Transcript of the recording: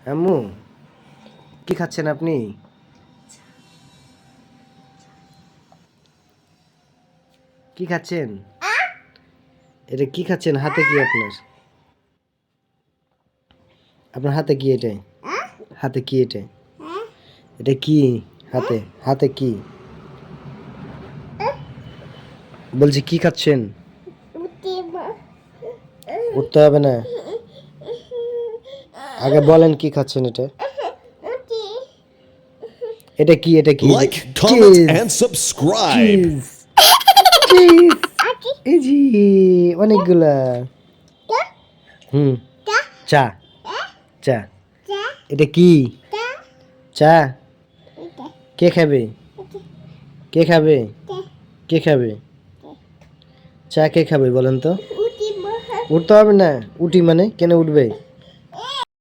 আম্মু কি খাচ্ছেন আপনি? কি খাচ্ছেন? এটা কি খাচ্ছেন? হাতে কি আপনার? আপনার হাতে কি এটা? হাতে কি এটা? এটা কি? হাতে হাতে কি? বলছি কি খাচ্ছেন? উঠতে হবে না, আগে বলেন কি খাচ্ছেন এটা? এটা কি? এটা কি? Like, comment, and subscribe. Cheese cheese এই জি অনেকগুলা। হুম, চা চা। এটা কি? চা। কে খাবে? কে খাবে? কে খাবে? চা কে খাবে বলেন তো? উঠতে হবে না। উঠি মানে কেন উঠবে?